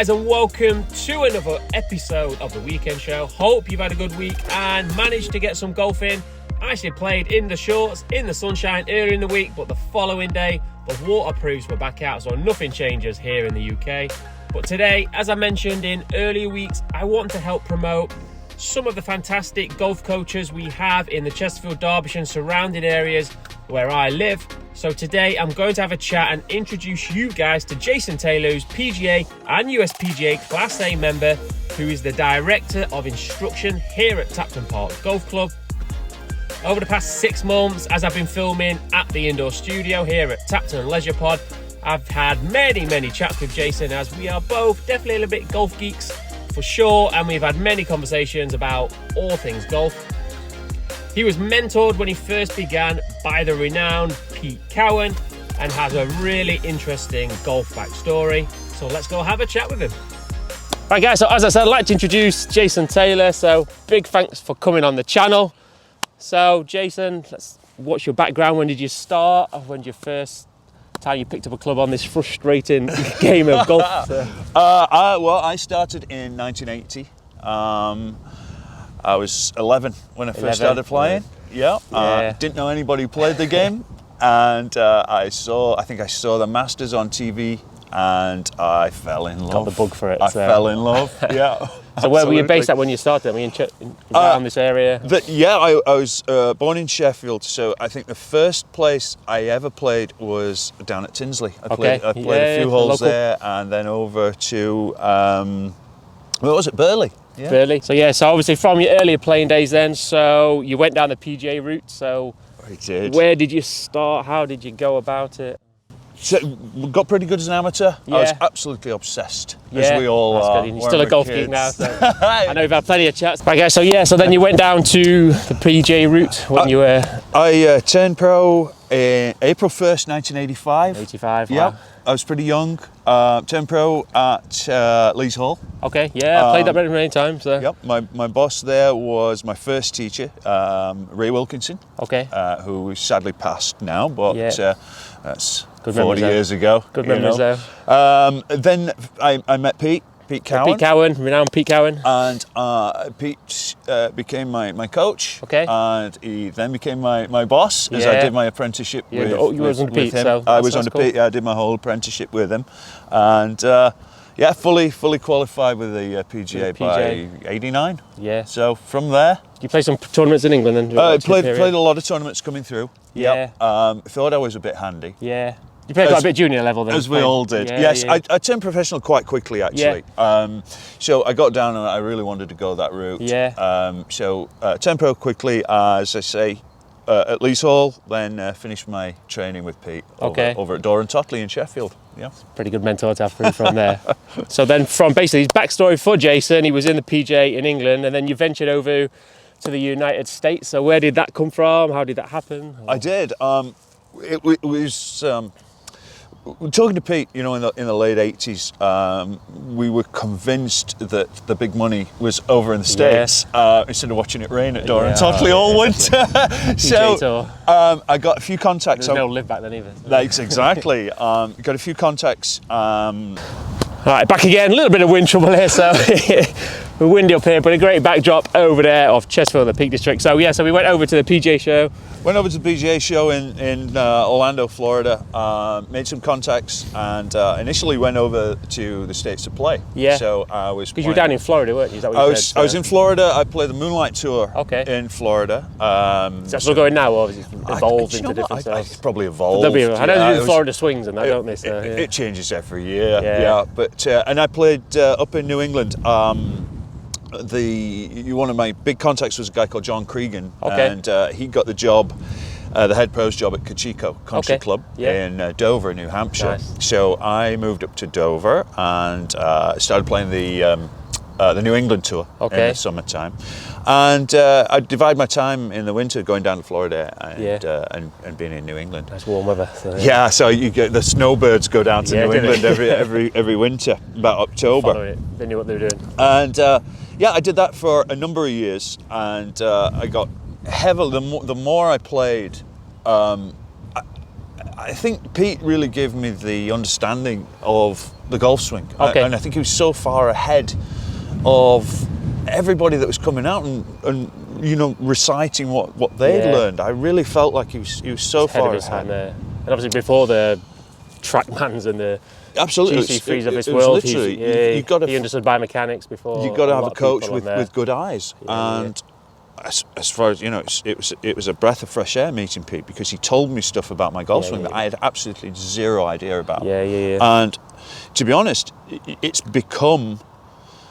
guys, and welcome to another episode of the Weekend Show. Hope you've had a good week and managed to get some golf in. I actually played in the shorts, in the sunshine earlier in the week, but the following day, the waterproofs were back out, so nothing changes here in the UK. But today, as I mentioned in earlier weeks, I want to help promote some of the fantastic golf coaches we have in the Chesterfield, Derbyshire and surrounding areas where I live. So today I'm going to have a chat and introduce you guys to Jason Taylor, who's PGA and USPGA Class A member, who is the Director of Instruction here at Tapton Park Golf Club. Over the past 6 months, as I've been filming at the indoor studio here at Tapton Leisure Pod, I've had many chats with Jason, as we are both definitely a little bit golf geeks for sure, and we've had many conversations about all things golf. He was mentored when he first began by the renowned Pete Cowen and has a really interesting golf backstory. So let's go have a chat with him. Right guys, so as I said, I'd like to introduce Jason Taylor. So big thanks for coming on the channel. So Jason, what's your background? When did you start? When did you first time you picked up a club on this frustrating game of golf? Well, I started in 1980. I was 11 when I first started playing. Yeah. Didn't know anybody who played the game, and I think I saw the Masters on TV, and I fell in love. Got the bug for it. I fell in love. Yeah. So where were you based at when you started? I mean, around this area? I was born in Sheffield, so I think the first place I ever played was down at Tinsley. I played a few holes there, and then over to, where was it, Burley? Yeah. Burley. So obviously from your earlier playing days then, so you went down the PGA route, so I did. Where did you start? How did you go about it? So, got pretty good as an amateur. Yeah. I was absolutely obsessed, as we all are. You're still a golf geek now, so I know you've had plenty of chats. Right, guys, so then you went down to the PGA route when you were... I turned pro in April 1st, 1985. 85, wow. Yeah, I was pretty young. Turned pro at Lees Hall. Okay, yeah, I played that many times. So. Yep, my boss there was my first teacher, Ray Wilkinson. Okay. Who sadly passed now, but that's good 40 years ago. Good memories though. Then I met Pete Cowen. Pete Cowen, renowned Pete Cowen. And Pete became my coach. Okay. And he then became my boss as I did my apprenticeship with him. You was under Pete, him. so I was under Pete. I did my whole apprenticeship with him, and fully qualified with the PGA by '89. Yeah. So from there, you played some tournaments in England, then? I played a lot of tournaments coming through. Yeah. Thought I was a bit handy. Yeah. You played quite a bit junior level then? As we all did, yes. Yeah. I turned professional quite quickly, actually. Yeah. So I got down and I really wanted to go that route. Yeah. So turned pro quickly, as I say, at Lees Hall, then finished my training with Pete over at Dore and Totley in Sheffield. Yeah. Pretty good mentor to have from there. So then from basically his backstory for Jason, he was in the PGA in England, and then you ventured over to the United States. So where did that come from? How did that happen? I did. It was... talking to Pete, in the late 80s, we were convinced that the big money was over in the States instead of watching it rain at Dore and Totley all winter. So I got a few contacts. There's no live back then either. That's exactly. Got a few contacts. Right, back again. A little bit of wind trouble here, so we're windy up here, but a great backdrop over there of Chesterfield, the Peak District. So so we went over to the PGA show. Went over to the PGA show in Orlando, Florida, made some contacts, and initially went over to the States to play. Yeah. So I was... Because you were down in Florida, weren't you? Is that what you said? I was in Florida. I played the Moonlight Tour in Florida. Is that still going now, or has it evolved into different styles? It's probably evolved. I know they do the Florida swings and that, don't they? So, it changes every year, But and I played up in New England. One of my big contacts was a guy called John Cregan, and he got the job, the head pro's job at Cocheco Country Club in Dover, New Hampshire. Nice. So I moved up to Dover and started playing the New England tour in the summertime, and I divide my time in the winter going down to Florida and being in New England. Nice warm weather. So, so you get the snowbirds go down to New England every winter about October. They knew what they were doing. And I did that for a number of years, and I got heavily. The more I played, I think Pete really gave me the understanding of the golf swing. Okay. And I think he was so far ahead of everybody that was coming out and you know, reciting what they'd learned. I really felt like he was so far ahead of his time there. And obviously before the Trackmans and the absolutely GC3s of this it was world, literally, you got to, he understood biomechanics before. you've got to have a lot of coach people with on there. good eyes. And as far as you know, it was a breath of fresh air meeting Pete, because he told me stuff about my golf swing that I had absolutely zero idea about. And to be honest, it's become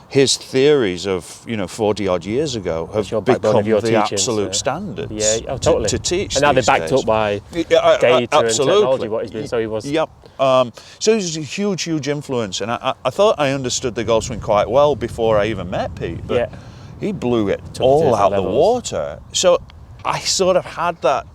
his theories of 40 odd years ago have become the absolute standards totally. to teach. And now they're backed up by data and technology. What he's been, so he was. Yep. So he was a huge influence, and I thought I understood the golf swing quite well before I even met Pete. But he blew it all out the water. So I sort of had that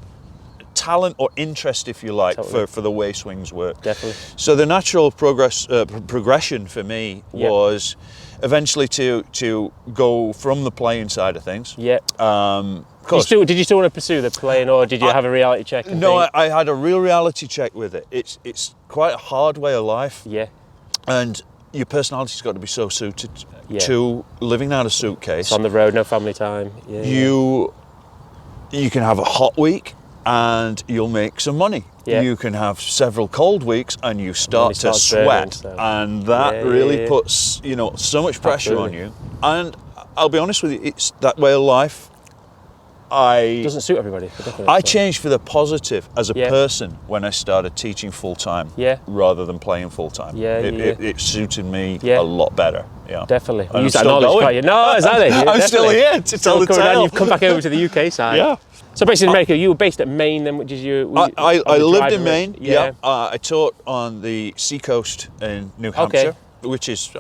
talent or interest, if you like, for the way swings work. Definitely. So the natural progression for me was eventually to go from the playing side of things. Did you still want to pursue the playing, or did you have a reality check? No, I had a real reality check with it. It's quite a hard way of life. And your personality's got to be so suited to living out a suitcase. It's on the road, no family time. You can have a hot week and you'll make some money. You can have several cold weeks and you start to sweat, and that really puts so much pressure on you. And I'll be honest with you, it's that way of life. Doesn't suit everybody. I changed for the positive as a person when I started teaching full time, rather than playing full time. It suited me a lot better. Definitely. Use that knowledge, can't you? No, exactly. I'm still here to tell the tale. You've come back over to the UK side. So basically in America, you were based at Maine then, which is I lived in Maine, I taught on the seacoast in New Hampshire, which is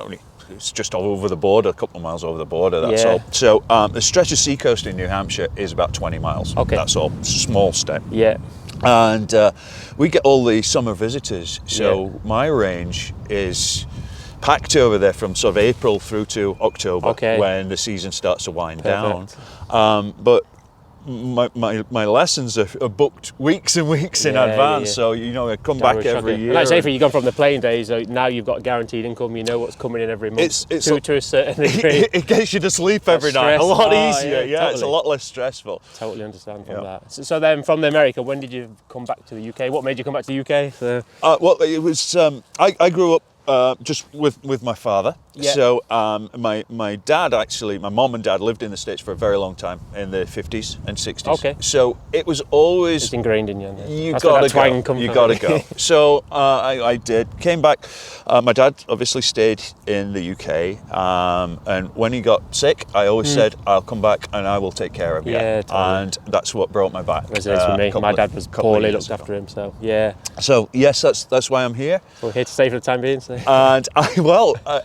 it's just over the border, a couple of miles over the border, that's all. So the stretch of seacoast in New Hampshire is about 20 miles, that's all, small step. And we get all the summer visitors, so my range is packed over there from sort of April through to October, when the season starts to wind down. But my lessons are booked weeks and weeks in advance, so I come back every year. And like I say, you've gone from the playing days, so now you've got guaranteed income. You know what's coming in every month to a certain degree. It gets you to sleep every night a lot easier. It's a lot less stressful. Totally understand from that. So then, from America, when did you come back to the UK? What made you come back to the UK? Well, it was I grew up just with my father. So my dad, actually, my mom and dad lived in the States for a very long time, in the 50s and 60s. So it was always... It's ingrained in you. You got to go. You got to go. So I did. Came back. My dad obviously stayed in the UK. And when he got sick, I always said, I'll come back and I will take care of you. And that's what brought my back. Resonates with me. My dad was poorly, looked after him. So, So, yes, that's why I'm here. We're here to stay for the time being. So. And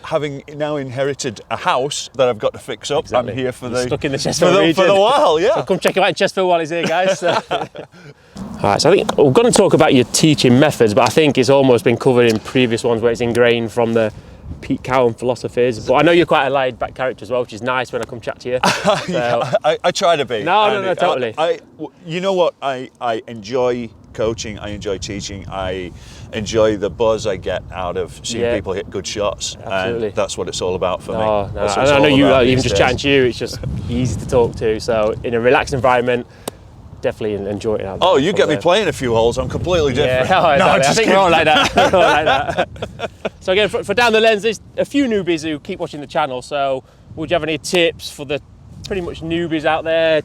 having now inherited a house that I've got to fix up, I'm here for stuck in the Chesterfield region for the while. So come check him out in Chesterfield while he's here, guys. All right, so I think we're going to talk about your teaching methods, but I think it's almost been covered in previous ones where it's ingrained from the Pete Cowen philosophies. But I know you're quite a laid back character as well, which is nice when I come chat to you. So. I try to be. No, totally. You know what? I enjoy coaching, I enjoy teaching, I enjoy the buzz I get out of seeing people hit good shots. Absolutely. And that's what it's all about for me. I know you, even just chatting to you, it's just easy to talk to. So in a relaxed environment, definitely enjoy it out there. Oh, you get me playing a few holes, I'm completely different. I think we're all like that. So again, for Down the Lens, there's a few newbies who keep watching the channel. So would you have any tips for the pretty much newbies out there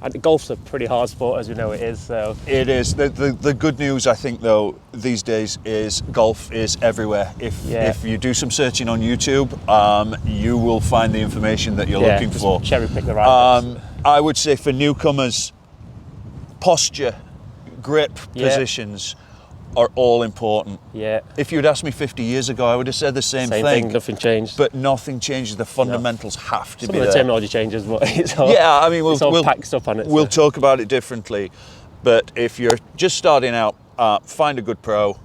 and golf's a pretty hard sport, as we know it is. So it is. The good news, I think, though, these days is golf is everywhere. If you do some searching on YouTube, you will find the information that you're looking for. Cherry pick the right bits. I would say for newcomers, posture, grip, positions are all important. If you'd asked me 50 years ago, I would have said the same thing. Nothing changed. But nothing changes. The fundamentals have to be there. Some of the terminology changes, but it's all, we'll packed up on it. We'll talk about it differently. But if you're just starting out, find a good pro.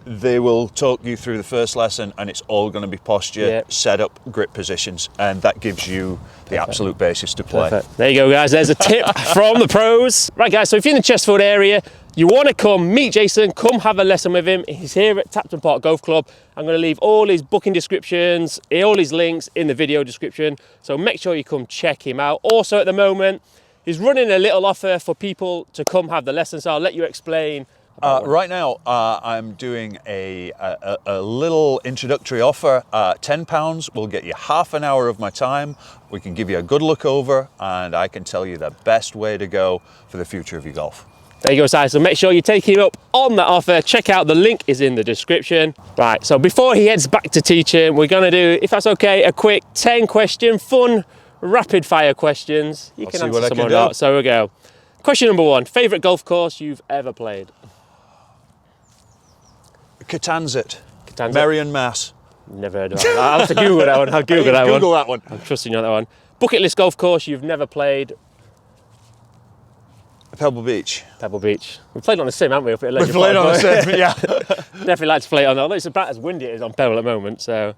They will talk you through the first lesson, and it's all going to be posture, setup, grip positions, and that gives you the absolute basis to play. There you go, guys. There's a tip from the pros. Right, guys, so if you're in the Chesterfield area, you want to come meet Jason, come have a lesson with him. He's here at Tapton Park Golf Club. I'm going to leave all his booking descriptions, all his links in the video description. So make sure you come check him out. Also at the moment, he's running a little offer for people to come have the lesson. So I'll let you explain. Right now, I'm doing a little introductory offer. £10 will get you half an hour of my time. We can give you a good look over, and I can tell you the best way to go for the future of your golf. There you go, Si. So make sure you take him up on that offer. Check out the link is in the description. Right, so before he heads back to teaching, we're going to do, if that's okay, a quick 10-question, fun, rapid-fire questions. You can answer some or not. So here we go. Question number 1, favourite golf course you've ever played? Catanzit. Merion, Mass. Never heard of that. I'll have to Google that one. I'll Google that one. Google that one. I'm trusting you on that one. Bucket list golf course you've never played? Pebble Beach. Pebble Beach. We've played on the sim, haven't we? We've played on the sim, yeah. Definitely like to play it on that. It's about as windy as it is on Pebble at the moment. So,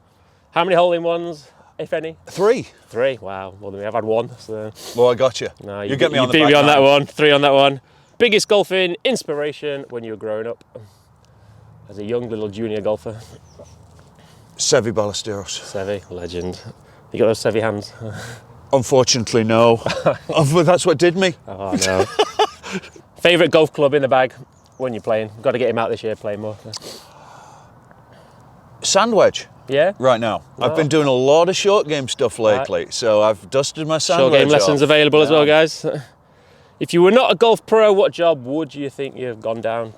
how many hole-in-ones, if any? 3. 3. Wow. More than me. I've had 1. So. Well, I got you. No, you get me on the beat back me on nine. that one. 3 on that one. Biggest golfing inspiration when you were growing up, as a young little junior golfer? Seve Ballesteros. Seve, legend. You got those Seve hands? Unfortunately, no. That's what did me. Oh no. Favourite golf club in the bag when you're playing? Got to get him out this year playing more. Sandwedge. Yeah? Right now. Oh. I've been doing a lot of short game stuff lately, so I've dusted my sandwedge Short game lessons off. available as well, guys. If you were not a golf pro, what job would you think you've gone down?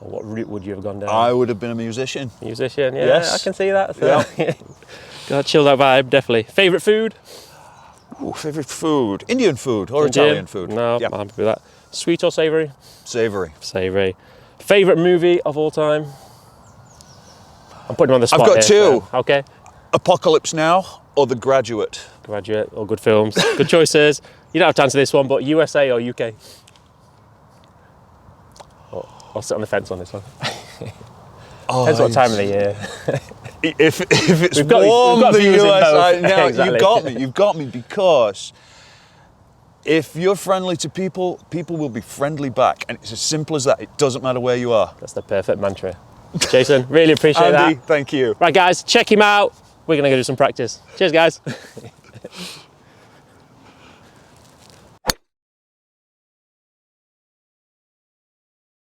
Or what route would you have gone down? I would have been a musician. Musician, yeah, yes. I can see that. So. Yeah. Gotta chill that vibe, definitely. Favourite food? Ooh, favourite food? Indian food or Italian food? No, yep. I'm happy with that. Sweet or savoury? Savoury. Savoury. Favourite movie of all time? I'm putting him on the spot. I've got here, 2. So, okay. Apocalypse Now or The Graduate? Graduate, all good films. Good choices. You don't have to answer this one, but USA or UK? I'll sit on the fence on this one. Depends what time of the year. If it's warm, the USA, now exactly. You've got me because if you're friendly to people, people will be friendly back, and it's as simple as that. It doesn't matter where you are. That's the perfect mantra. Jason, really appreciate Andy, that. thank you. Right, guys, check him out. We're gonna go do some practice. Cheers, guys.